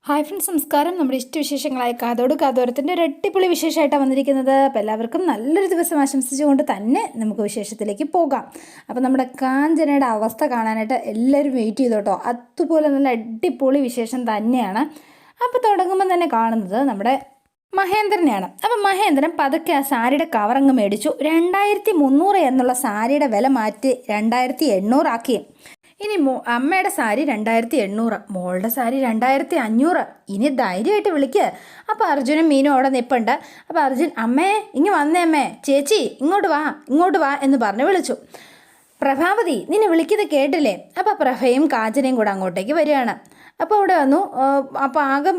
Hi friends, നമസ്കാരം. നമ്മുടെ ഇഷ്ടവിശേഷങ്ങളായ കാതോട് കാതോരത്തിൻ്റെ ഒരു അടിപൊളി വിശേഷമായിട്ടാണ് വന്നിരിക്കുന്നത്. അപ്പോൾ എല്ലാവർക്കും നല്ലൊരു ദിവസം ആശംസിച്ചുകൊണ്ട് തന്നെ നമുക്ക് വിശേഷത്തിലേക്ക് പോകാം. അപ്പോൾ നമ്മുടെ കാഞ്ചനയുടെ അവസ്ഥ കാണാനായിട്ട് എല്ലാവരും വെയിറ്റ് ചെയ്തു കേട്ടോ. അതുപോലെ നല്ല അടിപൊളി വിശേഷം തന്നെയാണ്. അപ്പോൾ തുടങ്ങുമ്പോൾ തന്നെ കാണുന്നത് നമ്മുടെ മഹേന്ദ്രനെയാണ്. അപ്പം മഹേന്ദ്രൻ പതുക്കെ ആ സാരിയുടെ കവറങ്ങ് മേടിച്ചു. 2300 എന്നുള്ള സാരിയുടെ വില മാറ്റി 2800 ആക്കി. ഇനി അമ്മയുടെ സാരി 2800, മോളുടെ സാരി 2500. ഇനി ധൈര്യമായിട്ട് വിളിക്ക്. അപ്പോൾ അർജുനും മീനും അവിടെ നിൽപ്പുണ്ട്. അപ്പോൾ അർജുൻ, അമ്മേ ഇങ്ങ് വന്നേ, അമ്മേ ചേച്ചി ഇങ്ങോട്ട് വാ എന്ന് പറഞ്ഞ് വിളിച്ചു. പ്രഭാവതി നിന്നെ വിളിക്കുന്നത് കേട്ടില്ലേ? അപ്പോൾ പ്രഭയും കാഞ്ചനയും കൂടെ അങ്ങോട്ടേക്ക് വരികയാണ്. അപ്പോൾ അവിടെ വന്നു. അപ്പോൾ ആകെ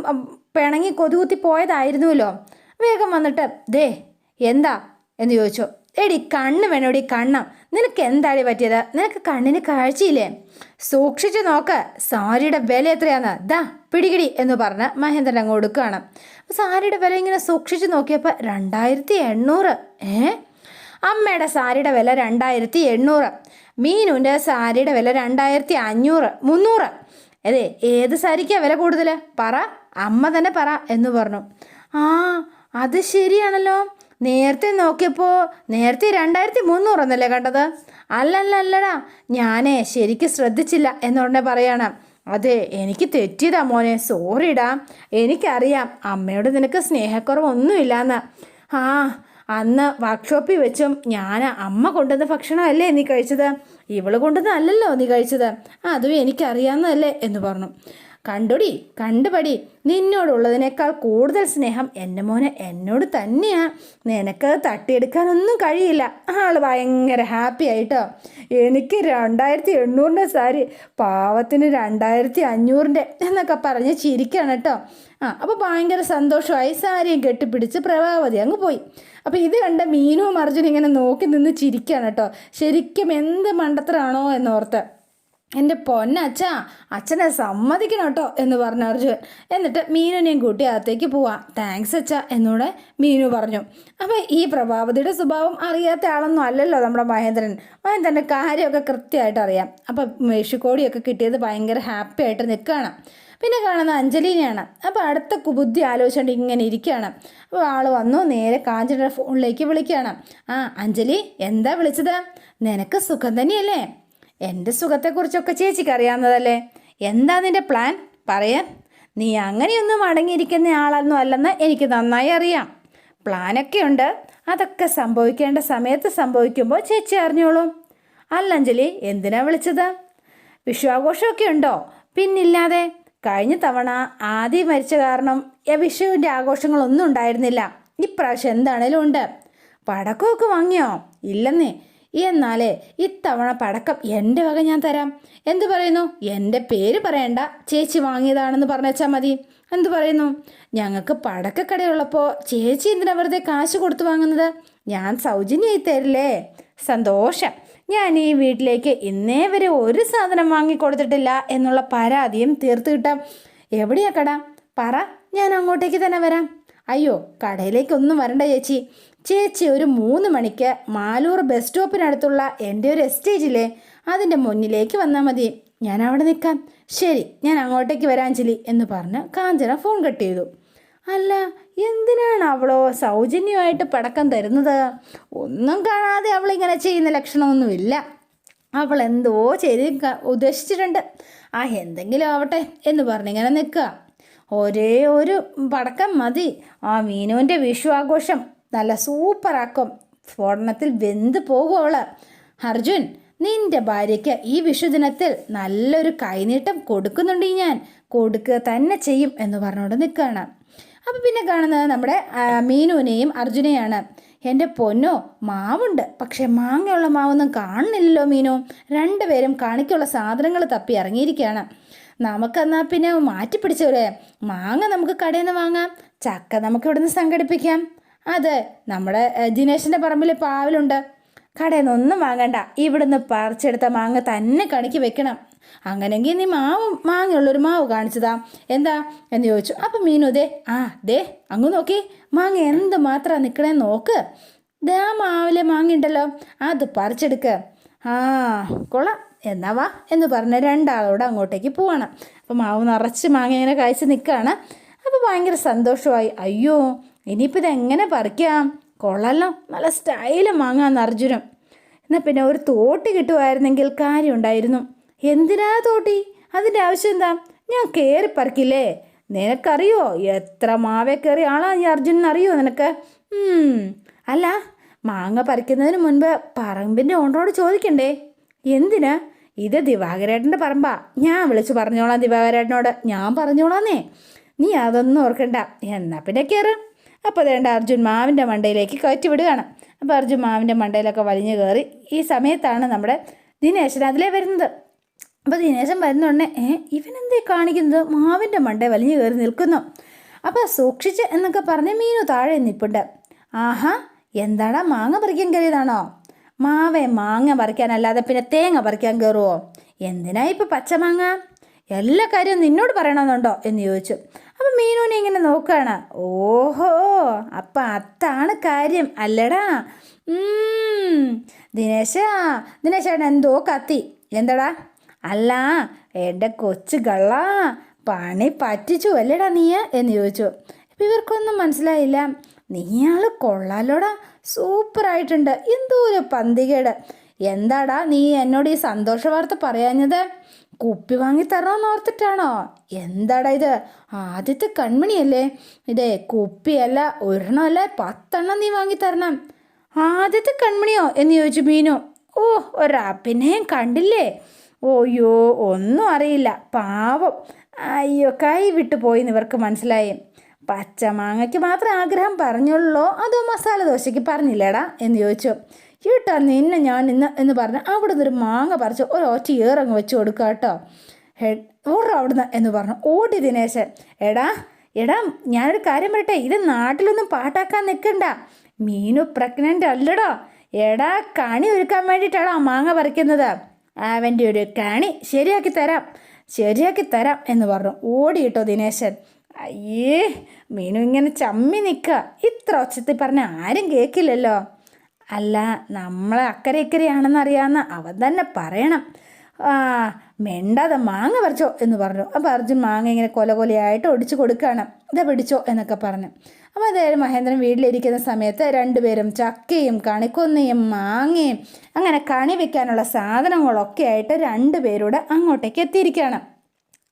പിണങ്ങി കൊതുകുത്തി പോയതായിരുന്നുവല്ലോ. വേഗം വന്നിട്ട് ദേ എന്താ എന്ന് ചോദിച്ചു. എടി കണ്ണ് വേണോടി, കണ്ണം. നിനക്ക് എന്താടി പറ്റിയത്? നിനക്ക് കണ്ണിന് കാഴ്ചയില്ലേ? സൂക്ഷിച്ചു നോക്ക്, സാരിയുടെ വില എത്രയാന്ന്. ദാ പിടികിടി എന്ന് പറഞ്ഞ് മഹേന്ദ്രൻ അങ്ങ് കൊടുക്കുകയാണ്. അപ്പോൾ സാരിയുടെ വില ഇങ്ങനെ സൂക്ഷിച്ചു നോക്കിയപ്പോൾ 2800. അമ്മയുടെ സാരിയുടെ വില 2800, മീനുവിൻ്റെ സാരിയുടെ വില 2500, 300. അതെ, ഏത് സാരിക്കാണ് വില കൂടുതൽ? പറ, അമ്മ തന്നെ പറ എന്ന് പറഞ്ഞു. ആ അത് ശരിയാണല്ലോ, നേരത്തെ നോക്കിയപ്പോൾ നേരത്തെ 2300 എന്നല്ലേ കണ്ടത്? അല്ലടാ, ഞാനേ ശരിക്കും ശ്രദ്ധിച്ചില്ല എന്നുടനെ പറയാണ്. അതെ, എനിക്ക് തെറ്റിയതാ മോനെ, സോറിടാ. എനിക്കറിയാം അമ്മയോട് നിനക്ക് സ്നേഹക്കുറവൊന്നുമില്ലാന്ന്. ആ അന്ന് വർക്ക്ഷോപ്പിൽ വെച്ചും ഞാൻ അമ്മ കൊണ്ടുവന്ന ഭക്ഷണമല്ലേ നീ കഴിച്ചത്, ഇവള് കൊണ്ടുവന്നല്ലല്ലോ നീ കഴിച്ചത്. അതും എനിക്കറിയാവുന്നതല്ലേ എന്ന് പറഞ്ഞു. കണ്ടുപടി, നിന്നോടുള്ളതിനേക്കാൾ കൂടുതൽ സ്നേഹം എൻ്റെ മോനെ എന്നോട് തന്നെയാ. നിനക്ക് തട്ടിയെടുക്കാനൊന്നും കഴിയില്ല. ആള് ഭയങ്കര ഹാപ്പി ആയിട്ടോ. എനിക്ക് 2800 സാരി, പാവത്തിന് 2500 എന്നൊക്കെ പറഞ്ഞ് ചിരിക്കുകയാണ് കേട്ടോ. അപ്പോൾ ഭയങ്കര സന്തോഷമായി. സാരിയും കെട്ടിപ്പിടിച്ച് പ്രഭാവതി അങ്ങ് പോയി. അപ്പോൾ ഇത് കണ്ട മീനും അർജുനും ഇങ്ങനെ നോക്കി നിന്ന് ചിരിക്കുകയാണ് കേട്ടോ. ശരിക്കും എന്ത് മണ്ടത്തരാണോ എന്നോർത്ത്. എൻ്റെ പൊന്നച്ഛാ, അച്ഛനെ സമ്മതിക്കണം കേട്ടോ എന്ന് പറഞ്ഞു അർജുൻ. എന്നിട്ട് മീനുനെയും കൂട്ടി അകത്തേക്ക് പോവാം. താങ്ക്സ് അച്ഛാ എന്നൂടെ മീനു പറഞ്ഞു. അപ്പോൾ ഈ പ്രഭാവതിയുടെ സ്വഭാവം അറിയാത്ത ആളൊന്നും അല്ലല്ലോ നമ്മുടെ മഹേന്ദ്രൻ്റെ കാര്യമൊക്കെ കൃത്യമായിട്ട് അറിയാം. അപ്പം മെഷുക്കോടിയൊക്കെ കിട്ടിയത് ഭയങ്കര ഹാപ്പി ആയിട്ട് നിൽക്കുകയാണ്. പിന്നെ കാണുന്ന അഞ്ജലിനെയാണ്. അപ്പോൾ അടുത്ത ബുദ്ധി ആലോചിച്ചുകൊണ്ട് ഇങ്ങനെ ഇരിക്കുകയാണ്. അപ്പോൾ ആൾ വന്നു, നേരെ കാഞ്ചനയുടെ ഫോണിലേക്ക് വിളിക്കുകയാണ്. അഞ്ജലി, എന്താ വിളിച്ചത്? നിനക്ക് സുഖം തന്നെയല്ലേ? എൻ്റെ സുഖത്തെക്കുറിച്ചൊക്കെ ചേച്ചിക്ക് അറിയാവുന്നതല്ലേ. എന്താ നിൻ്റെ പ്ലാൻ പറയാൻ? നീ അങ്ങനെയൊന്നും അടങ്ങിയിരിക്കുന്ന ആളൊന്നും അല്ലെന്ന് എനിക്ക് നന്നായി അറിയാം. പ്ലാനൊക്കെ ഉണ്ട്, അതൊക്കെ സംഭവിക്കേണ്ട സമയത്ത് സംഭവിക്കുമ്പോൾ ചേച്ചി അറിഞ്ഞോളൂ. അല്ല അഞ്ജലി, എന്തിനാ വിളിച്ചത്? വിഷുവാഘോഷമൊക്കെ ഉണ്ടോ? പിന്നില്ലാതെ. കഴിഞ്ഞ തവണ ആദ്യം മരിച്ച കാരണം വിഷുവിൻ്റെ ആഘോഷങ്ങളൊന്നും ഉണ്ടായിരുന്നില്ല. ഇപ്രാവശ്യം എന്താണേലും ഉണ്ട്. പടക്കമൊക്കെ വാങ്ങിയോ? ഇല്ലെന്നേ. എന്നാലേ ഇത്തവണ പടക്കം എൻ്റെ വക ഞാൻ തരാം. എന്തു പറയുന്നു? എൻ്റെ പേര് പറയണ്ട, ചേച്ചി വാങ്ങിയതാണെന്ന് പറഞ്ഞാൽ മതി. എന്തു പറയുന്നു? ഞങ്ങൾക്ക് പടക്കക്കടയുള്ളപ്പോൾ ചേച്ചി എന്തിനാ വെറുതെ കാശ് കൊടുത്തു വാങ്ങുന്നത്? ഞാൻ സൗജന്യമായി തരില്ലേ? സന്തോഷം. ഞാൻ ഈ വീട്ടിലേക്ക് ഇന്നേ വരെ ഒരു സാധനം വാങ്ങിക്കൊടുത്തിട്ടില്ല എന്നുള്ള പരാതിയും തീർത്ത് കിട്ടാം. എവിടെയാ കട? പറ, ഞാൻ അങ്ങോട്ടേക്ക് തന്നെ വരാം. അയ്യോ, കടയിലേക്കൊന്നും വരണ്ട ചേച്ചി ഒരു 3 മണിക്ക് മാലൂർ ബസ് സ്റ്റോപ്പിനടുത്തുള്ള എൻ്റെ ഒരു എസ്റ്റേജിലെ അതിൻ്റെ മുന്നിലേക്ക് വന്നാൽ മതി. ഞാൻ അവിടെ നിൽക്കാം. ശരി, ഞാൻ അങ്ങോട്ടേക്ക് വരാം അഞ്ജലി എന്ന് പറഞ്ഞ് കാഞ്ചന ഫോൺ കട്ട് ചെയ്തു. അല്ല, എന്തിനാണ് അവളോ സൗജന്യമായിട്ട് പടക്കം തരുന്നത്? ഒന്നും കാണാതെ അവളിങ്ങനെ ചെയ്യുന്ന ലക്ഷണമൊന്നുമില്ല. അവൾ എന്തോ ചെയ്ത് ഉദ്ദേശിച്ചിട്ടുണ്ട്. എന്തെങ്കിലും ആവട്ടെ എന്ന് പറഞ്ഞിങ്ങനെ നിൽക്കുക. ഒരേ ഒരു പടക്കം മതി. മീനുവിൻ്റെ വിഷു ആഘോഷം നല്ല സൂപ്പറാക്കും. സ്ഫോടനത്തിൽ വെന്ത് പോകുവള്. അർജുൻ, നിന്റെ ഭാര്യയ്ക്ക് ഈ വിഷുദിനത്തിൽ നല്ലൊരു കൈനീട്ടം കൊടുക്കുന്നുണ്ട്. ഞാൻ കൊടുക്കുക തന്നെ ചെയ്യും എന്ന് പറഞ്ഞുകൊണ്ട് നിൽക്കുകയാണ്. അപ്പം പിന്നെ കാണുന്നത് നമ്മുടെ മീനുവിനെയും അർജുനെയാണ്. എൻ്റെ പൊന്നോ, മാവുണ്ട്, പക്ഷെ മാങ്ങയുള്ള മാവൊന്നും കാണുന്നില്ലല്ലോ മീനു. രണ്ടുപേരും കാണിക്കുള്ള സാധനങ്ങൾ തപ്പി ഇറങ്ങിയിരിക്കുകയാണ്. നമുക്കെന്നാൽ പിന്നെ മാറ്റിപ്പിടിച്ചവരെ, മാങ്ങ നമുക്ക് കടയിൽ നിന്ന് വാങ്ങാം, ചക്ക നമുക്ക് ഇവിടെ നിന്ന് സംഘടിപ്പിക്കാം. അത് നമ്മുടെ ദിനേശിൻ്റെ പറമ്പിൽ പാവലുണ്ട്. കടയിൽ നിന്നൊന്നും വാങ്ങണ്ട, ഇവിടുന്ന് പറിച്ചെടുത്ത മാങ്ങ തന്നെ കണിക്ക് വെക്കണം. അങ്ങനെങ്കിൽ നീ മാങ്ങയുള്ളൊരു മാവ് കാണിച്ചതാ എന്താ എന്ന് ചോദിച്ചു. അപ്പം മീനു ദേ അങ്ങ് നോക്കി, മാങ്ങ എന്ത് മാത്രമാണ് നിൽക്കണേ നോക്ക്. ദേ മാവിലെ മാങ്ങ ഉണ്ടല്ലോ, അത് പറിച്ചെടുക്കുക. കൊള്ളാം, എന്നാ വാ എന്ന് പറഞ്ഞ് രണ്ടാളോട് അങ്ങോട്ടേക്ക് പോവാണ്. അപ്പം മാവ് നിറച്ച് മാങ്ങ ഇങ്ങനെ കഴിച്ച് നിൽക്കുകയാണ്. അപ്പോൾ ഭയങ്കര സന്തോഷമായി. അയ്യോ ഇനിയിപ്പോൾ ഇതെങ്ങനെ പറിക്കാം, കൊള്ളാലോ, നല്ല സ്റ്റൈല് മാങ്ങാന്ന് അർജുനും. എന്നാൽ പിന്നെ ഒരു തോട്ടി കിട്ടുമായിരുന്നെങ്കിൽ കാര്യം ഉണ്ടായിരുന്നു. എന്തിനാ തോട്ടി? അതിൻ്റെ ആവശ്യം എന്താ? ഞാൻ കയറി പറിക്കില്ലേ? നിനക്കറിയോ എത്ര മാവേ കയറി ആളാ ഈ അർജുനൻ, അറിയോ നിനക്ക്? അല്ല, മാങ്ങ പറിക്കുന്നതിന് മുൻപ് പറമ്പിൻ്റെ ഓണറോട് ചോദിക്കണ്ടേ? എന്തിനാ? ഇത് ദിവാകരേട്ടൻ്റെ പറമ്പാ, ഞാൻ വിളിച്ചു പറഞ്ഞോളാം ദിവാകരേട്ടനോട്, ഞാൻ പറഞ്ഞോളാന്നേ, നീ അതൊന്നും ഓർക്കണ്ട. എന്നാൽ പിന്നെ കയറ്. അപ്പോൾ അതേണ്ട അർജുൻ മാവിൻ്റെ മണ്ടയിലേക്ക് കയറ്റി വിടുകയാണ്. അപ്പോൾ അർജുൻ മാവിൻ്റെ മണ്ടയിലൊക്കെ വലിഞ്ഞു കയറി. ഈ സമയത്താണ് നമ്മുടെ ദിനേശൻ അതിലേ വരുന്നത്. അപ്പോൾ ദിനേശൻ വരുന്നുടനെ ഇവനെന്തേ കാണിക്കുന്നത്? മാവിൻ്റെ മണ്ടയിൽ വലിഞ്ഞു കയറി നിൽക്കുന്നു. അപ്പോൾ സൂക്ഷിച്ച് എന്നൊക്കെ പറഞ്ഞ് മീനു താഴെ നിൽപ്പുണ്ട്. ആഹാ, എന്താടാ മാങ്ങ പറിക്കാൻ കയറിയതാണോ? മാങ്ങ പറിക്കാനല്ലാതെ പിന്നെ തേങ്ങ പറിക്കാൻ കയറുമോ? എന്തിനാ ഇപ്പോൾ പച്ചമാങ്ങ? എല്ലാ കാര്യവും നിന്നോട് പറയണമെന്നുണ്ടോ എന്ന് ചോദിച്ചു. അപ്പം മീനുവിനെ ഇങ്ങനെ നോക്കുകയാണ്. ഓഹോ, അപ്പം അതാണ് കാര്യം അല്ലടാ. ദിനേശേട്ടൻ എന്തോ കത്തി. എന്താടാ? അല്ല, എൻ്റെ കൊച്ചു കള്ള പണി പറ്റിച്ചു അല്ലേടാ നീ എന്ന് ചോദിച്ചു. അപ്പം ഇവർക്കൊന്നും മനസ്സിലായില്ല. നീയാൾ കൊള്ളാലോടാ, സൂപ്പറായിട്ടുണ്ട്, എന്തോ ഒരു പന്തികേട്. എന്താടാ നീ എന്നോട് ഈ സന്തോഷ വാർത്ത പറയാഞ്ഞത്? കുപ്പി വാങ്ങി തരണമെന്ന് ഓർത്തിട്ടാണോ? എന്താടാ ഇത്? ആദ്യത്തെ കൺമണിയല്ലേ ഇതേ? കുപ്പിയല്ല, ഒരെണ്ണമല്ല, 10 നീ വാങ്ങിത്തരണം. ആദ്യത്തെ കൺമണിയോ എന്ന് ചോദിച്ചു മീനു. ഓ, ഒരപ്പിനെയും കണ്ടില്ലേ? ഓയ്യോ, ഒന്നും അറിയില്ല, പാവം. അയ്യോ, കൈ വിട്ടു പോയിന്ന് ഇവർക്ക് മനസ്സിലായി. പച്ചമാങ്ങയ്ക്ക് മാത്രം ആഗ്രഹം പറഞ്ഞുള്ളോ അതോ മസാല ദോശയ്ക്ക് പറഞ്ഞില്ലേടാ എന്ന് ചോദിച്ചു. ചേട്ടാ നിന്നെ ഞാൻ ഇന്ന് എന്ന് പറഞ്ഞ് അവിടെ നിന്നൊരു മാങ്ങ പറിച്ച് ഒരൊറ്റ ഏറങ്ങ് വെച്ച് കൊടുക്കുക കേട്ടോ. ഓർഡർ അവിടുന്ന് എന്ന് പറഞ്ഞു ഓടി ദിനേശൻ. എടാ ഞാനൊരു കാര്യം പറയട്ടെ, ഇത് നാട്ടിലൊന്നും പാട്ടാക്കാൻ നിൽക്കണ്ട. മീനു പ്രഗ്നൻ്റ് അല്ലടോ. എടാ, കണി ഒരുക്കാൻ വേണ്ടിയിട്ടാണോ മാങ്ങ പറിക്കുന്നത്? അവൻ്റെ ഒരു കണി ശരിയാക്കി തരാം എന്ന് പറഞ്ഞു ഓടിയിട്ടോ ദിനേശൻ. അയ്യേ, മീനു ഇങ്ങനെ ചമ്മി നിൽക്കുക. ഇത്ര ഒച്ചത്തിൽ പറഞ്ഞ ആരും കേൾക്കില്ലല്ലോ. അല്ല, നമ്മളെ അക്കരെ ഇക്കരെയാണെന്ന് അറിയാമെന്ന് അവൻ തന്നെ പറയണം. മെണ്ടാതെ മാങ്ങ പറിച്ചോ എന്ന് പറഞ്ഞു. അപ്പോൾ അർജുൻ മാങ്ങ ഇങ്ങനെ കൊലയായിട്ട് ഒടിച്ചു കൊടുക്കുകയാണ്. ഇതാ പിടിച്ചോ എന്നൊക്കെ പറഞ്ഞു. അപ്പോൾ അതായത് മഹേന്ദ്രൻ വീട്ടിലിരിക്കുന്ന സമയത്ത് രണ്ടുപേരും ചക്കയും കണിക്കൊന്നയും മാങ്ങയും അങ്ങനെ കണി വെക്കാനുള്ള സാധനങ്ങളൊക്കെ ആയിട്ട് രണ്ടുപേരോട് അങ്ങോട്ടേക്ക് എത്തിയിരിക്കുകയാണ്.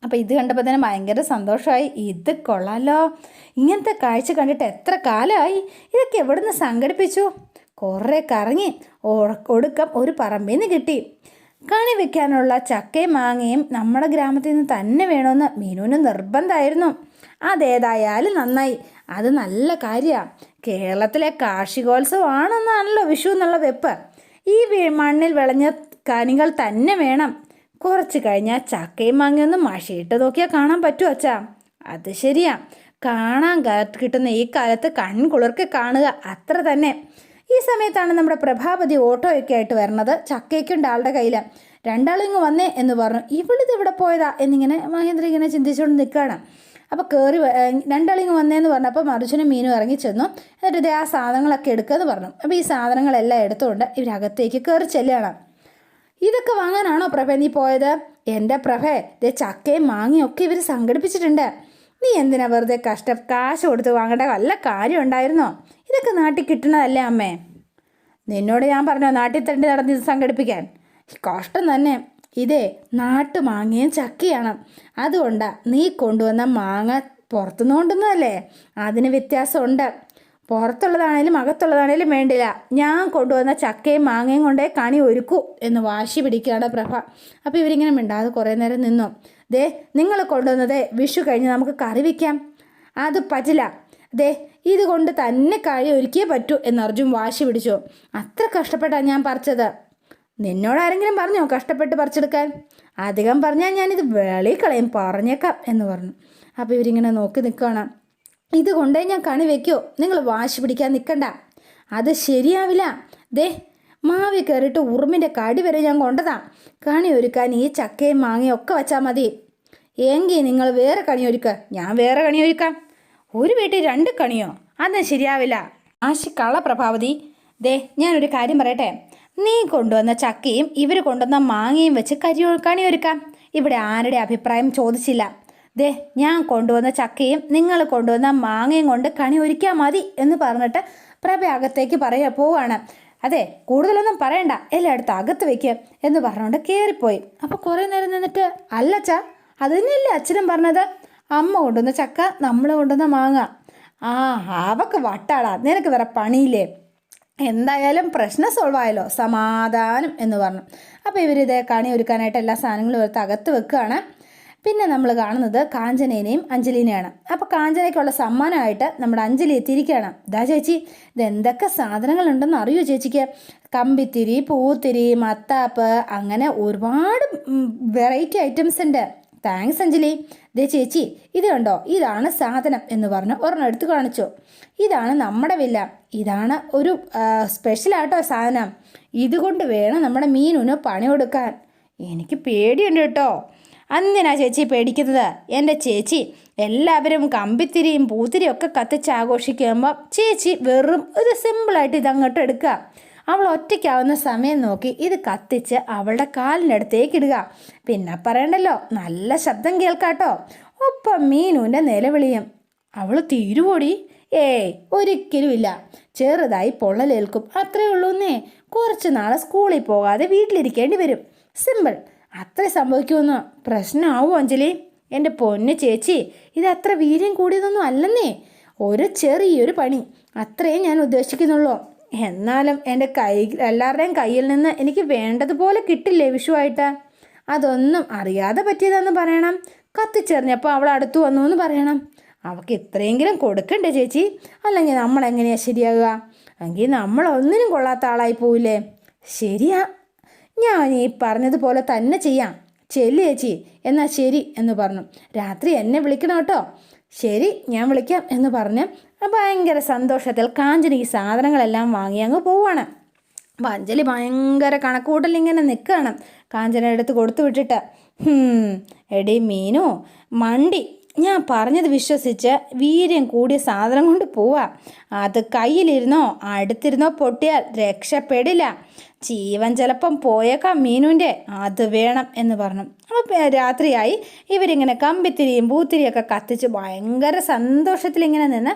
അപ്പോൾ ഇത് കണ്ടപ്പോൾ തന്നെ ഭയങ്കര സന്തോഷമായി. ഇത് കൊള്ളാലോ, ഇങ്ങനത്തെ കാഴ്ച കണ്ടിട്ട് എത്ര കാലമായി. ഇതൊക്കെ എവിടെ നിന്ന് സംഘടിപ്പിച്ചു? കുറേ കറങ്ങി ഒടുക്കം ഒരു പറമ്പിൽ നിന്ന് കിട്ടി. കണി വെക്കാനുള്ള ചക്കയും മാങ്ങയും നമ്മുടെ ഗ്രാമത്തിൽ നിന്ന് തന്നെ വേണമെന്ന് മീനുവിന് നിർബന്ധമായിരുന്നു. അതേതായാലും നന്നായി, അത് നല്ല കാര്യമാണ്. കേരളത്തിലെ കാർഷികോത്സവമാണെന്നാണല്ലോ വിഷു എന്നുള്ള വെപ്പ്. ഈ മണ്ണിൽ വിളഞ്ഞ കനികൾ തന്നെ വേണം. കുറച്ച് കഴിഞ്ഞാൽ ചക്കയും മാങ്ങയൊന്നും മഷിയിട്ട് നോക്കിയാൽ കാണാൻ പറ്റുമോ അച്ഛാ? അത് ശരിയാ, കാണാൻ കിട്ടുന്ന ഈ കാലത്ത് കൺകുളിർക്ക് കാണുക, അത്ര തന്നെ. ഈ സമയത്താണ് നമ്മുടെ പ്രഭാപതി ഓട്ടോയൊക്കെ ആയിട്ട് വരുന്നത്. ചക്കയ്ക്കുണ്ട് ആളുടെ കയ്യിൽ. രണ്ടാളിങ്ങ് വന്നേ എന്ന് പറഞ്ഞു. ഇവിടെവിടെ പോയതാ എന്നിങ്ങനെ മഹേന്ദ്ര ഇങ്ങനെ ചിന്തിച്ചുകൊണ്ട് നിൽക്കുകയാണ്. അപ്പോൾ കയറി രണ്ടാളിങ്ങ് വന്നേന്ന് പറഞ്ഞപ്പോൾ അർജുനും മീനും ഇറങ്ങി ചെന്നു. എന്നിട്ട് ഇതേ ആ സാധനങ്ങളൊക്കെ എടുക്കുമെന്ന് പറഞ്ഞു. അപ്പോൾ ഈ സാധനങ്ങളെല്ലാം എടുത്തുകൊണ്ട് ഇവരകത്തേക്ക് കയറി ചെല്ലുകയാണ്. ഇതൊക്കെ വാങ്ങാനാണോ പ്രഭ നീ പോയത്? എൻ്റെ പ്രഭേ, ഇതേ ചക്കയും മാങ്ങയും ഒക്കെ ഇവർ സംഘടിപ്പിച്ചിട്ടുണ്ട്. നീ എന്തിനാ വെറുതെ കാശ് കൊടുത്ത് വാങ്ങേണ്ട വല്ല കാര്യം ഉണ്ടായിരുന്നോ? ഇതൊക്കെ നാട്ടിൽ കിട്ടണതല്ലേ അമ്മേ? നിന്നോട് ഞാൻ പറഞ്ഞോ നാട്ടിൽ തന്നെ നടന്ന് ഇത് സംഘടിപ്പിക്കാൻ? കഷ്ടം തന്നെ. ഇതേ നാട്ടു മാങ്ങയും ചക്കയാണ്. അതുകൊണ്ടാണ് നീ കൊണ്ടുവന്ന മാങ്ങ പുറത്തുനിന്ന് കൊണ്ടുവന്നതല്ലേ, അതിന് വ്യത്യാസമുണ്ട്. പുറത്തുള്ളതാണേലും അകത്തുള്ളതാണേലും വേണ്ടില്ല, ഞാൻ കൊണ്ടുവന്ന ചക്കയും മാങ്ങയും കൊണ്ടേ കണി ഒരുക്കൂ എന്ന് വാശി പിടിക്കുകയാണ് പ്രഭ. അപ്പോൾ ഇവരിങ്ങനെ മിണ്ടാതെ കുറേ നേരം നിന്നു. ദേ, നിങ്ങൾ കൊണ്ടുവന്നതേ വിഷു കഴിഞ്ഞ് നമുക്ക് കറി വയ്ക്കാം. അത് പറ്റില്ല. ദേ, ഇതുകൊണ്ട് തന്നെ കഴി ഒരുക്കിയേ പറ്റൂ എന്ന് അർജുൻ വാശി പിടിച്ചു. അത്ര കഷ്ടപ്പെട്ടാണ് ഞാൻ പറിച്ചത്. നിന്നോട് ആരെങ്കിലും പറഞ്ഞോ കഷ്ടപ്പെട്ട് പറിച്ചെടുക്കാൻ? അധികം പറഞ്ഞാൽ ഞാനിത് വെളിയിൽ കളയും, പറഞ്ഞേക്കാം എന്ന് പറഞ്ഞു. അപ്പോൾ ഇവരിങ്ങനെ നോക്കി നിൽക്കുകയാണ്. ഇതുകൊണ്ടേ ഞാൻ കണി വയ്ക്കോ? നിങ്ങൾ വാശി പിടിക്കാൻ നിൽക്കണ്ട, അത് ശരിയാവില്ല. ദേ, മാവി കയറിയിട്ട് ഉറുമ്പിൻ്റെ കടി വരെ ഞാൻ കൊണ്ടതാ. കണി ഒരുക്കാൻ ഈ ചക്കയും മാങ്ങയും ഒക്കെ വച്ചാൽ മതി. എങ്കിൽ നിങ്ങൾ വേറെ കണി ഒരുക്കുക, ഞാൻ വേറെ കണി ഒരുക്കാം. ഒരു വീട്ടിൽ 2 കണിയോ? അത് ശരിയാവില്ല. ആശിക്കള്ള പ്രഭാവതി. ദേ, ഞാനൊരു കാര്യം പറയട്ടെ. നീ കൊണ്ടുവന്ന ചക്കയും ഇവർ കൊണ്ടുവന്ന മാങ്ങയും വെച്ച് കണി ഒരുക്കാം. ഇവിടെ ആരുടെ അഭിപ്രായം ചോദിച്ചില്ല. ദേ, ഞാൻ കൊണ്ടുവന്ന ചക്കയും നിങ്ങൾ കൊണ്ടുവന്ന മാങ്ങയും കൊണ്ട് കണി ഒരുക്കിയാൽ മതി എന്ന് പറഞ്ഞിട്ട് പ്രഭ അകത്തേക്ക് പോവാണ്. അതെ, കൂടുതലൊന്നും പറയണ്ട, എല്ലായിടത്തും അകത്ത് വെക്കുക എന്ന് പറഞ്ഞുകൊണ്ട് കയറിപ്പോയി. അപ്പോൾ കുറേ നേരം നിന്നിട്ട്, അല്ലച്ചാ, അത് തന്നെയല്ലേ അച്ഛനും പറഞ്ഞത്, അമ്മ കൊണ്ടുവന്ന ചക്ക, നമ്മൾ കൊണ്ടുവന്ന മാങ്ങ. ആ, അവക്ക് വട്ടാളാ, നിനക്ക് വേറെ പണിയില്ലേ, എന്തായാലും പ്രശ്നം സോൾവ് ആയല്ലോ, സമാധാനം എന്ന് പറഞ്ഞു. അപ്പോൾ ഇവരിത് കണി ഒരുക്കാനായിട്ട് എല്ലാ സാധനങ്ങളും എടുത്ത് അകത്ത് വെക്കുകയാണ്. പിന്നെ നമ്മൾ കാണുന്നത് കാഞ്ചനേനെയും അഞ്ജലിനെയാണ്. അപ്പോൾ കാഞ്ചനയ്ക്കുള്ള സമ്മാനമായിട്ട് നമ്മുടെ അഞ്ജലി എത്തിയിരിക്കുകയാണ്. ഇതാ ചേച്ചി, ഇതെന്തൊക്കെ സാധനങ്ങളുണ്ടെന്ന് അറിയോ ചേച്ചിക്ക്? കമ്പിത്തിരി, പൂത്തിരി, മത്താപ്പ്, അങ്ങനെ ഒരുപാട് വെറൈറ്റി ഐറ്റംസ് ഉണ്ട്. താങ്ക്സ് അഞ്ജലി. ദേ ചേച്ചി, ഇത് കണ്ടോ, ഇതാണ് സാധനം എന്ന് പറഞ്ഞ് ഒരെണ്ണം എടുത്ത് കാണിച്ചു. ഇതാണ് നമ്മുടെ വില്ല, ഇതാണ് ഒരു സ്പെഷ്യലായിട്ടോ സാധനം, ഇതുകൊണ്ട് വേണം നമ്മുടെ മീനുന് പണി കൊടുക്കാൻ. എനിക്ക് പേടിയുണ്ട് കേട്ടോ. എന്തിനാ ചേച്ചി പേടിക്കുന്നത്? എൻ്റെ ചേച്ചി എല്ലാവരും കമ്പിത്തിരിയും പൂത്തിരിയും ഒക്കെ കത്തിച്ച് ആഘോഷിക്കുമ്പോൾ ചേച്ചി വെറും ഒരു സിമ്പിളായിട്ട് ഇതങ്ങോട്ട് എടുക്കുക. അവൾ ഒറ്റയ്ക്കാവുന്ന സമയം നോക്കി ഇത് കത്തിച്ച് അവളുടെ കാലിനടുത്തേക്ക് ഇടുക. പിന്നെ പറയണ്ടല്ലോ, നല്ല ശബ്ദം കേൾക്കാട്ടോ. ഒപ്പം മീനുവിൻ്റെ നിലവിളിയും. അവൾ തീരുവോടി? ഏയ്, ഒരിക്കലും ഇല്ല. ചെറുതായി പൊള്ളലേൽക്കും, അത്രേ ഉള്ളൂന്നേ. കുറച്ച് നാൾ സ്കൂളിൽ പോകാതെ വീട്ടിലിരിക്കേണ്ടി വരും. സിമ്പിൾ. അത്ര സംഭവിക്കുമെന്ന് പ്രശ്നമാവും അഞ്ജലി? എൻ്റെ പൊന്ന് ചേച്ചി, ഇത് അത്ര വീര്യം കൂടിയതൊന്നും അല്ലെന്നേ. ഒരു ചെറിയൊരു പണി, അത്രയും ഞാൻ ഉദ്ദേശിക്കുന്നുള്ളൂ. എന്നാലും എൻ്റെ എല്ലാവരുടെയും കയ്യിൽ നിന്ന് എനിക്ക് വേണ്ടതുപോലെ കിട്ടില്ലേ വിഷുവായിട്ട്? അതൊന്നും അറിയാതെ പറ്റിയതെന്ന് പറയണം. കത്തിച്ചെറിഞ്ഞപ്പോൾ അവൾ അടുത്ത് വന്നു എന്ന് പറയണം. അവൾക്ക് ഇത്രയെങ്കിലും കൊടുക്കണ്ടേ ചേച്ചി? അല്ലെങ്കിൽ നമ്മളെങ്ങനെയാണ് ശരിയാകുക? എങ്കിൽ നമ്മളൊന്നിനും കൊള്ളാത്ത ആളായി പോവില്ലേ? ശരിയാ, ഞാൻ ഈ പറഞ്ഞതുപോലെ തന്നെ ചെയ്യാം. ചെല്ലു ചേച്ചി, എന്നാൽ ശരി എന്ന് പറഞ്ഞു. രാത്രി എന്നെ വിളിക്കണം കേട്ടോ. ശരി, ഞാൻ വിളിക്കാം എന്ന് പറഞ്ഞ് ഭയങ്കര സന്തോഷത്തിൽ കാഞ്ചന ഈ സാധനങ്ങളെല്ലാം വാങ്ങി അങ്ങ് പോവാണ്. അപ്പം അഞ്ജലി ഭയങ്കര കണക്കുകൂട്ടലിങ്ങനെ നിൽക്കുകയാണ്. കാഞ്ചന എടുത്ത് കൊടുത്തു വിട്ടിട്ട്, എടി മീനു മണ്ടി, ഞാൻ പറഞ്ഞത് വിശ്വസിച്ച് വീര്യം കൂടിയ സാധനം കൊണ്ട് പോവാ. അത് കയ്യിലിരുന്നോ അടുത്തിരുന്നോ പൊട്ടിയാൽ രക്ഷപ്പെടില്ല. ജീവൻ ചിലപ്പം പോയേക്കാം മീനുവിൻ്റെ, അത് വേണം എന്ന് പറഞ്ഞു. അപ്പോൾ രാത്രിയായി. ഇവരിങ്ങനെ കമ്പിത്തിരിയും പൂത്തിരിയൊക്കെ കത്തിച്ച് ഭയങ്കര സന്തോഷത്തിലിങ്ങനെ നിന്ന്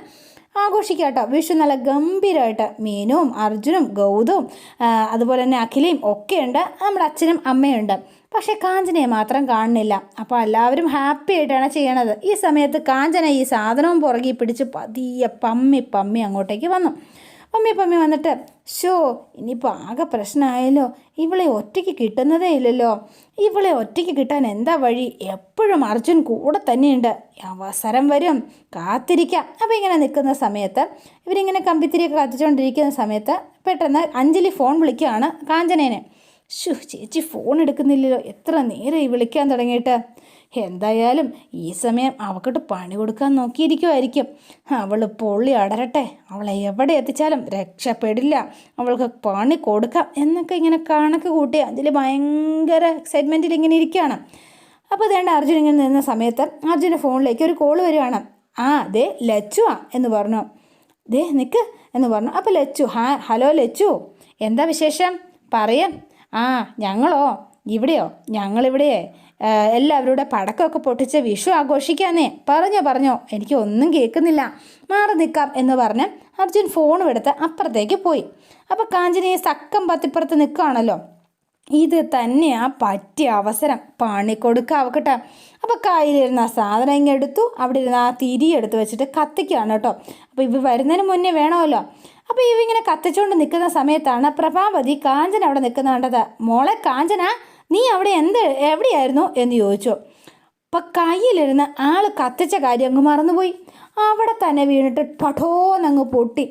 ആഘോഷിക്കുക കേട്ടോ. വിഷു നല്ല ഗംഭീരമായിട്ട്. മീനും അർജുനും ഗൗതവും അതുപോലെ തന്നെ അഖിലയും ഒക്കെയുണ്ട്. നമ്മുടെ അച്ഛനും അമ്മയുണ്ട്. പക്ഷേ കാഞ്ചനയെ മാത്രം കാണുന്നില്ല. അപ്പോൾ എല്ലാവരും ഹാപ്പി ആയിട്ടാണ് ചെയ്യണത്. ഈ സമയത്ത് കാഞ്ചന ഈ സാധനവും പുറകെ പിടിച്ച് പതിയെ പമ്മി അങ്ങോട്ടേക്ക് വന്നു. പമ്മി വന്നിട്ട്, ഷോ, ഇനിയിപ്പോൾ ആകെ പ്രശ്നമായല്ലോ. ഇവളെ ഒറ്റയ്ക്ക് കിട്ടുന്നതേ ഇല്ലല്ലോ. ഇവളെ ഒറ്റയ്ക്ക് കിട്ടാൻ എന്താ വഴി? എപ്പോഴും അർജുൻ കൂടെ തന്നെയുണ്ട്. അവസരം വരും, കാത്തിരിക്കാം. അപ്പോൾ ഇങ്ങനെ നിൽക്കുന്ന സമയത്ത്, ഇവരിങ്ങനെ കമ്പിത്തിരിയൊക്കെ കത്തിച്ചുകൊണ്ടിരിക്കുന്ന സമയത്ത് പെട്ടെന്ന് അഞ്ജലി ഫോൺ വിളിക്കുകയാണ് കാഞ്ചനേനെ. ചേച്ചി ഫോൺ എടുക്കുന്നില്ലല്ലോ, എത്ര നേരം ഈ വിളിക്കാൻ തുടങ്ങിയിട്ട്. എന്തായാലും ഈ സമയം അവൾക്കിട്ട് പണി കൊടുക്കാൻ നോക്കിയിരിക്കുമായിരിക്കും. അവൾ പൊള്ളി അടരട്ടെ, അവളെ എവിടെ എത്തിച്ചാലും രക്ഷപ്പെടില്ല, അവൾക്ക് പണി കൊടുക്കാം എന്നൊക്കെ ഇങ്ങനെ കണക്ക് കൂട്ടി അഞ്ജലി ഭയങ്കര എക്സൈറ്റ്മെൻറ്റിൽ ഇങ്ങനെ ഇരിക്കുകയാണ്. അപ്പോൾ അതേണ്ട അർജുൻ ഇങ്ങനെ നിന്ന സമയത്ത് അർജുൻ്റെ ഫോണിലേക്ക് ഒരു കോൾ വരികയാണ്. ദേ ലച്ചുവാ എന്ന് പറഞ്ഞു. ദേ നിൽക്ക് എന്ന് പറഞ്ഞു. അപ്പോൾ ലച്ചു, ഹലോ ലച്ചു, എന്താ വിശേഷം പറയാം? ഞങ്ങളോ ഇവിടെയോ? ഞങ്ങളിവിടെ എല്ലാവരുടെ പടക്കമൊക്കെ പൊട്ടിച്ച് വിഷു ആഘോഷിക്കാന്നേ. പറഞ്ഞോ, എനിക്ക് ഒന്നും കേൾക്കുന്നില്ല, മാറി നിൽക്കാം എന്ന് പറഞ്ഞ് അർജുൻ ഫോണും എടുത്ത് അപ്പുറത്തേക്ക് പോയി. അപ്പോൾ കാഞ്ചനയെ സക്കം പത്തിപ്പുറത്ത് നിൽക്കുകയാണല്ലോ. ഇത് തന്നെയാ പറ്റിയ അവസരം, പണി കൊടുക്കാവട്ടെ. അപ്പോൾ കയ്യിലിരുന്ന ആ സാധനം ഇങ്ങനെ എടുത്തു, അവിടെ ഇരുന്ന് ആ തിരി എടുത്ത് വെച്ചിട്ട് കത്തിക്കുകയാണ് കേട്ടോ. അപ്പോൾ ഇവ വരുന്നതിന് മുന്നേ വേണമല്ലോ. അപ്പോൾ ഇവങ്ങനെ കത്തിച്ചുകൊണ്ട് നിൽക്കുന്ന സമയത്താണ് പ്രഭാവതി കാഞ്ചന അവിടെ നിൽക്കുന്ന കണ്ടത്. മോളെ കാഞ്ചന, നീ അവിടെ എവിടെയായിരുന്നു എന്ന് ചോദിച്ചു. അപ്പം കയ്യിലിരുന്ന് ആൾ കത്തിച്ച കാര്യം അങ്ങ് മറന്നുപോയി. അവിടെ തന്നെ വീണിട്ട് പഠോന്നങ്ങ് പൊട്ടി.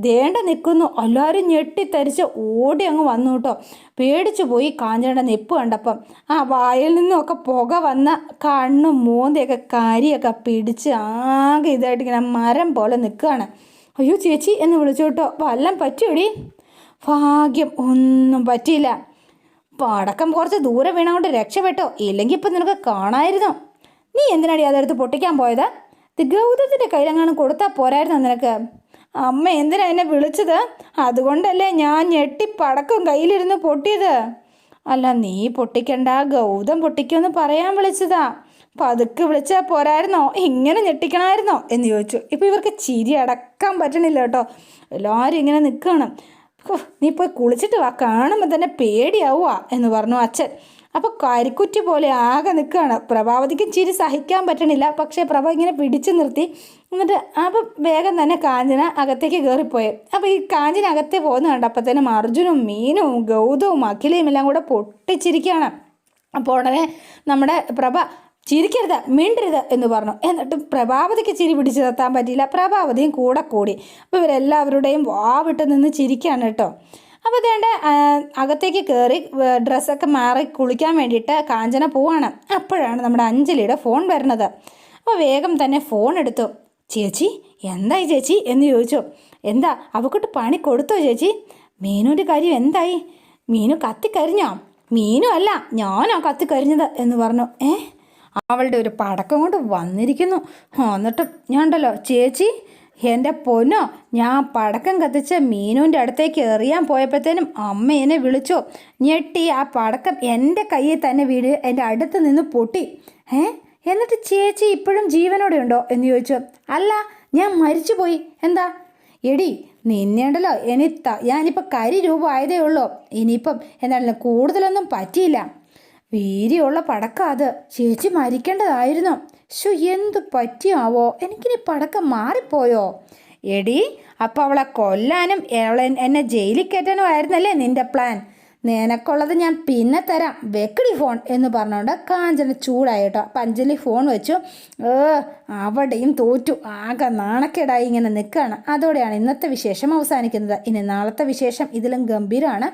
ദേണ്ട നിൽക്കുന്നു. എല്ലാവരും ഞെട്ടിത്തരിച്ച് ഓടി അങ്ങ് വന്നു കേട്ടോ. പേടിച്ചു പോയി കാഞ്ചനയുടെ നിപ്പ് കണ്ടപ്പം. ആ വായിൽ നിന്നുമൊക്കെ പുക വന്ന കണ്ണും മൂന്തയൊക്കെ കരിയൊക്കെ പിടിച്ച് ആകെ ഇതായിട്ട് ഇങ്ങനെ മരം പോലെ നിൽക്കുകയാണ്. അയ്യോ ചേച്ചി എന്ന് വിളിച്ചു കേട്ടോ. വല്ലം പറ്റിയോടി? ഭാഗ്യം, ഒന്നും പറ്റിയില്ല. പടക്കം കുറച്ച് ദൂരെ വീണ കൊണ്ട് രക്ഷപ്പെട്ടോ, ഇല്ലെങ്കിൽ ഇപ്പം നിനക്ക് കാണായിരുന്നു. നീ എന്തിനാടി അതെടുത്ത് പൊട്ടിക്കാൻ പോയത്? ഇത് ഗൗതത്തിൻ്റെ കയ്യിലെങ്ങാനും കൊടുത്താൽ പോരായിരുന്നു നിനക്ക്. അമ്മ എന്തിനാ എന്നെ വിളിച്ചത്? അതുകൊണ്ടല്ലേ ഞാൻ ഞെട്ടി പടക്കം കയ്യിലിരുന്ന് പൊട്ടിയത്. അല്ല നീ പൊട്ടിക്കണ്ട, ഗൗതം പൊട്ടിക്കുമെന്ന് പറയാൻ വിളിച്ചതാ. പതുക്കെ വിളിച്ചാൽ പോരായിരുന്നോ, ഇങ്ങനെ ഞെട്ടിക്കണമായിരുന്നോ എന്ന് ചോദിച്ചു. ഇപ്പോൾ ഇവർക്ക് ചിരി അടക്കാൻ പറ്റണില്ല കേട്ടോ. എല്ലാവരും ഇങ്ങനെ നിൽക്കുകയാണ്. നീ പോയി കുളിച്ചിട്ട് വാ, കാണുമ്പോൾ തന്നെ പേടിയാവുക എന്ന് പറഞ്ഞു അച്ഛൻ. അപ്പോൾ കരിക്കുറ്റി പോലെ ആകെ നിൽക്കുകയാണ്. പ്രഭാവതിക്ക് ചിരി സഹിക്കാൻ പറ്റണില്ല. പക്ഷേ പ്രഭ ഇങ്ങനെ പിടിച്ചു നിർത്തി. എന്നിട്ട് അപ്പം വേഗം തന്നെ കാഞ്ചന അകത്തേക്ക് കയറിപ്പോയി. അപ്പോൾ ഈ കാഞ്ചന അകത്തേ പോകുന്ന കണ്ടപ്പോഴത്തേനും അർജുനും മീനും ഗൗതവും അഖിലയും എല്ലാം കൂടെ പൊട്ടിച്ചിരിക്കുകയാണ്. അപ്പോൾ ഉടനെ നമ്മുടെ പ്രഭ ചിരിക്കരുത്, മിണ്ടരുത് എന്ന് പറഞ്ഞു. എന്നിട്ട് പ്രഭാവതിക്ക് ചിരി പിടിച്ചു നിർത്താൻ പറ്റിയില്ല. പ്രഭാവതിയും കൂടെ കൂടി. അപ്പോൾ ഇവരെല്ലാവരുടെയും വാവിട്ട് നിന്ന് ചിരിക്കുകയാണ് കേട്ടോ. അപ്പോൾ അതേണ്ട അകത്തേക്ക് കയറി ഡ്രസ്സൊക്കെ മാറി കുളിക്കാൻ വേണ്ടിയിട്ട് കാഞ്ചന പോവാണ്. അപ്പോഴാണ് നമ്മുടെ അഞ്ജലിയുടെ ഫോൺ വരുന്നത്. അപ്പോൾ വേഗം തന്നെ ഫോൺ എടുത്തു. ചേച്ചി എന്തായി ചേച്ചി എന്ന് ചോദിച്ചു. എന്താ അവക്കൊട്ട് പണി കൊടുത്തോ ചേച്ചി? മീനുവിൻ്റെ കാര്യം എന്തായി? മീനു കത്തിക്കരിഞ്ഞോ? മീനു അല്ല, ഞാനാ കത്തിക്കരിഞ്ഞത് എന്ന് പറഞ്ഞു. അവളുടെ ഒരു പടക്കം കൊണ്ട് വന്നിരിക്കുന്നു. എന്നിട്ട് ഞാൻ ഉണ്ടല്ലോ ചേച്ചി, എൻ്റെ പൊന്നോ, ഞാൻ പടക്കം കത്തിച്ച് മീനുവിൻ്റെ അടുത്തേക്ക് എറിയാൻ പോയപ്പോഴത്തേനും അമ്മ എന്നെ വിളിച്ചോ. ഞെട്ടി ആ പടക്കം എൻ്റെ കയ്യിൽ തന്നെ വീട് എൻ്റെ അടുത്ത് നിന്ന് പൊട്ടി. എന്നിട്ട് ചേച്ചി ഇപ്പോഴും ജീവനോടെ ഉണ്ടോ എന്ന് ചോദിച്ചു. അല്ല, ഞാൻ മരിച്ചു പോയി. എന്താ എടി നിന്നേണ്ടല്ലോ, ഞാനിപ്പോൾ രൂപ ആയതേ ഉള്ളൂ. ഇനിയിപ്പം എന്താണല്ലോ കൂടുതലൊന്നും പറ്റിയില്ല. വീര്യമുള്ള പടക്കം അത്. ചേച്ചി മരിക്കേണ്ടതായിരുന്നു. എന്തു പറ്റിയാവോ? എനിക്കിനി പടക്കം മാറിപ്പോയോ? എടി അപ്പോൾ അവളെ കൊല്ലാനും എന്നെ ജയിലിൽ കയറ്റാനും ആയിരുന്നല്ലേ നിൻ്റെ പ്ലാൻ? നിനക്കുള്ളത് ഞാൻ പിന്നെ തരാം, വെക്കടി ഫോൺ എന്ന് പറഞ്ഞുകൊണ്ട് കാഞ്ചന ചൂടായി കേട്ടോ. അപ്പം അഞ്ജലി ഫോൺ വെച്ചു. അവിടെയും തോറ്റു. ആകെ നാണക്കേടായി ഇങ്ങനെ നിൽക്കുകയാണ്. അതോടെയാണ് ഇന്നത്തെ വിശേഷം അവസാനിക്കുന്നത്. ഇനി നാളത്തെ വിശേഷം ഇതിലും ഗംഭീരമാണ്.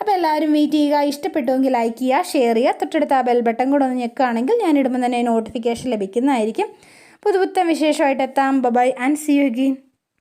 അപ്പോൾ എല്ലാവരും വെയിറ്റ് ചെയ്യുക. ഇഷ്ടപ്പെട്ടുവെങ്കിൽ ലൈക്ക് ചെയ്യുക, ഷെയർ ചെയ്യുക. തൊട്ടടുത്ത് ആ ബെൽ ബട്ടൺ കൂടെ ഒന്ന് ഞെക്കുകയാണെങ്കിൽ ഞാനിടുമ്പോൾ തന്നെ നോട്ടിഫിക്കേഷൻ ലഭിക്കുന്നതായിരിക്കും. പുതുപുത്തൻ വിശേഷമായിട്ട് എത്താം. Bye and see you again.